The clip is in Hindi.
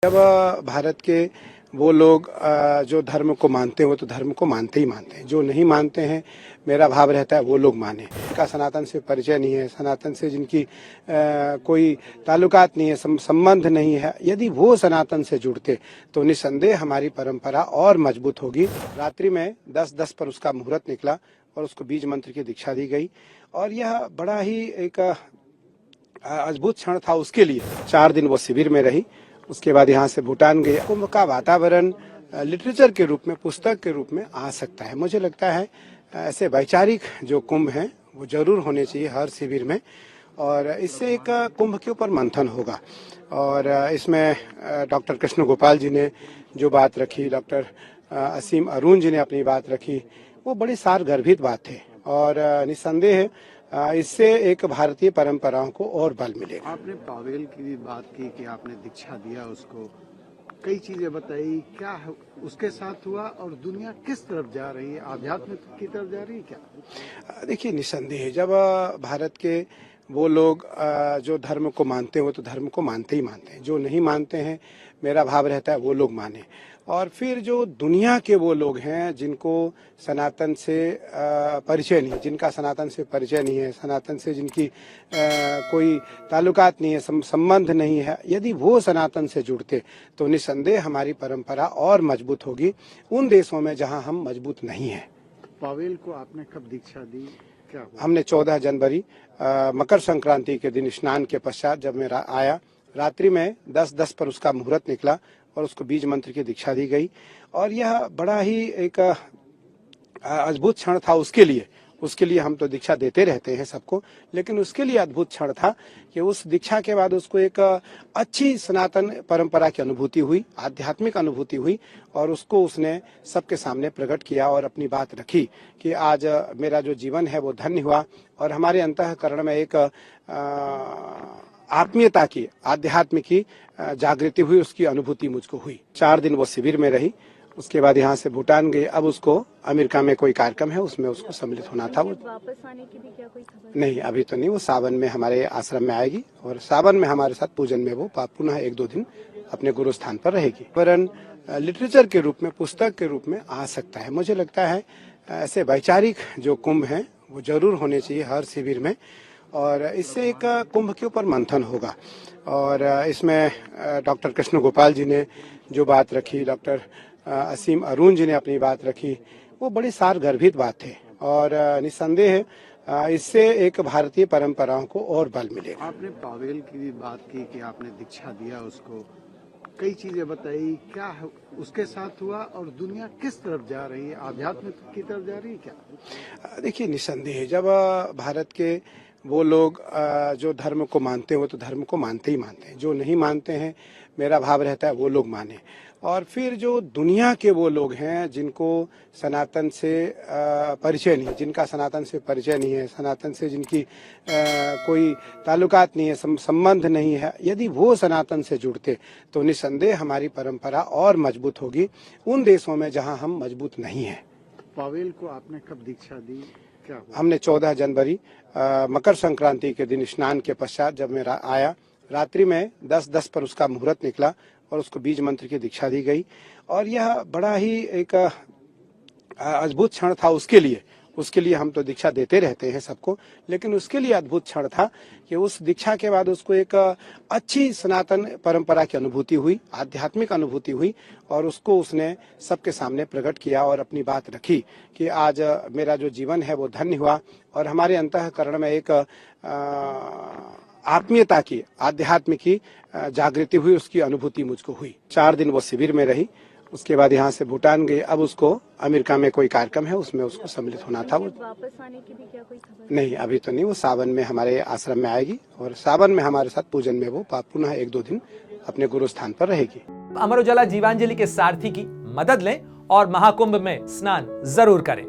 जब भारत के वो लोग जो धर्म को मानते हैं वो तो धर्म को मानते ही मानते हैं, जो नहीं मानते हैं मेरा भाव रहता है वो लोग माने। का सनातन से परिचय नहीं है, सनातन से जिनकी कोई ताल्लुकात नहीं है, संबंध नहीं है, यदि वो सनातन से जुड़ते तो निसंदेह हमारी परंपरा और मजबूत होगी। रात्रि में 10:10 पर उसका मुहूर्त निकला और उसको बीज मंत्र की दीक्षा दी गई और यह बड़ा ही एक अद्भुत क्षण था उसके लिए। 4 दिन वो शिविर में रही, उसके बाद यहाँ से भूटान गए। कुंभ का वातावरण लिटरेचर के रूप में, पुस्तक के रूप में आ सकता है। मुझे लगता है ऐसे वैचारिक जो कुंभ हैं वो जरूर होने चाहिए हर शिविर में, और इससे एक कुंभ के ऊपर मंथन होगा। और इसमें डॉक्टर कृष्ण गोपाल जी ने जो बात रखी, डॉक्टर असीम अरुण जी ने अपनी बात रखी, वो बड़ी सारगर्भित बात थे और निसंदेह इससे एक भारतीय परंपराओं को और बल मिलेगा। आपने पावेल की भी बात की कि आपने दीक्षा दिया उसको, कई चीजें बताई, क्या उसके साथ हुआ और दुनिया किस तरफ जा रही है, आध्यात्म की तरफ जा रही है क्या? देखिए, निसंदेह जब भारत के वो लोग जो धर्म को मानते हैं वो तो धर्म को मानते ही मानते हैं, जो नहीं मानते हैं मेरा भाव रहता है वो लोग माने। और फिर जो दुनिया के वो लोग हैं जिनको सनातन से परिचय नहीं, जिनका सनातन से परिचय नहीं है, सनातन से जिनकी कोई ताल्लुकात नहीं है, संबंध नहीं है, यदि वो सनातन से जुड़ते तो निसंदेह हमारी परंपरा और मजबूत होगी उन देशों में जहां हम मजबूत नहीं हैं। पावेल को आपने कब दीक्षा दी, क्या हुआ? हमने 14 जनवरी मकर संक्रांति के दिन स्नान के पश्चात जब मैं आया, रात्रि में 10:10 पर उसका मुहूर्त निकला और उसको बीज मंत्र की दीक्षा दी गई और यह बड़ा ही एक अद्भुत क्षण था उसके लिए। हम तो दीक्षा देते रहते हैं सबको, लेकिन उसके लिए अद्भुत क्षण था कि उस दीक्षा के बाद उसको एक अच्छी सनातन परंपरा की अनुभूति हुई, आध्यात्मिक अनुभूति हुई और उसको उसने सबके सामने प्रकट किया और अपनी बात रखी कि आज मेरा जो जीवन है वो धन्य हुआ और हमारे अंतःकरण में एक आत्मीयता की, आध्यात्म की जागृति हुई, उसकी अनुभूति मुझको हुई। 4 दिन वो शिविर में रही, उसके बाद यहाँ से भूटान गए। अब उसको अमेरिका में कोई कार्यक्रम है उसमें उसको सम्मिलित होना था। वो वापस आने की भी क्या कोई खबर? नहीं, अभी तो नहीं। वो सावन में हमारे आश्रम में आएगी और सावन में हमारे साथ पूजन में वो पुनः 1-2 दिन अपने गुरु स्थान पर रहेगी। वरन लिटरेचर के रूप में, पुस्तक के रूप में आ सकता है। मुझे लगता है ऐसे वैचारिक जो कुंभ हैं वो जरूर होने चाहिए हर शिविर में, और इससे एक कुंभ के ऊपर मंथन होगा। और इसमें डॉक्टर कृष्ण गोपाल जी ने जो बात रखी, डॉक्टर असीम अरुण जी ने अपनी बात रखी, वो बड़ी सारगर्भित बात थे और निसंदेह इससे एक भारतीय परंपराओं को और बल मिलेगा। आपने पावेल की भी बात की कि आपने दीक्षा दिया उसको, कई चीजें बताई, क्या उसके साथ हुआ और दुनिया किस तरफ जा रही है, आध्यात्म की तरफ जा रही है क्या? देखिए, निसंदेह जब भारत के वो लोग जो धर्म को मानते हैं वो तो धर्म को मानते ही मानते हैं, जो नहीं मानते हैं मेरा भाव रहता है वो लोग माने। और फिर जो दुनिया के वो लोग हैं जिनको सनातन से परिचय नहीं, जिनका सनातन से परिचय नहीं है, सनातन से जिनकी कोई ताल्लुकात नहीं है, संबंध नहीं है, यदि वो सनातन से जुड़ते तो निसंदेह हमारी परंपरा और मजबूत होगी उन देशों में जहां हम मजबूत नहीं हैं। पावेल को आपने कब दीक्षा दी, क्या हुआ? हमने 14 जनवरी मकर संक्रांति के दिन स्नान के पश्चात जब मैं आया, रात्रि में 10:10 पर उसका मुहूर्त निकला और उसको बीज मंत्र की दीक्षा दी गई और यह बड़ा ही एक अद्भुत क्षण था उसके लिए। हम तो दीक्षा देते रहते हैं सबको, लेकिन उसके लिए अद्भुत क्षण था कि उस दीक्षा के बाद उसको एक अच्छी सनातन परंपरा की अनुभूति हुई, आध्यात्मिक अनुभूति हुई और उसको उसने सबके सामने प्रकट किया और अपनी बात रखी कि आज मेरा जो जीवन है वो धन्य हुआ और हमारे अंतःकरण में एक आत्मीयता की, आध्यात्म की जागृति हुई, उसकी अनुभूति मुझको हुई। 4 दिन वो शिविर में रही, उसके बाद यहाँ से भूटान गए। अब उसको अमेरिका में कोई कार्यक्रम है उसमें उसको सम्मिलित होना था। वो वापस आने की भी क्या कोई खबर? नहीं, अभी तो नहीं। वो सावन में हमारे आश्रम में आएगी और सावन में हमारे साथ पूजन में वो पुनः 1-2 दिन अपने गुरु स्थान पर रहेगी। अमर उजाला जीवांजलि के सारथी की मदद लें और महाकुंभ में स्नान जरूर करें।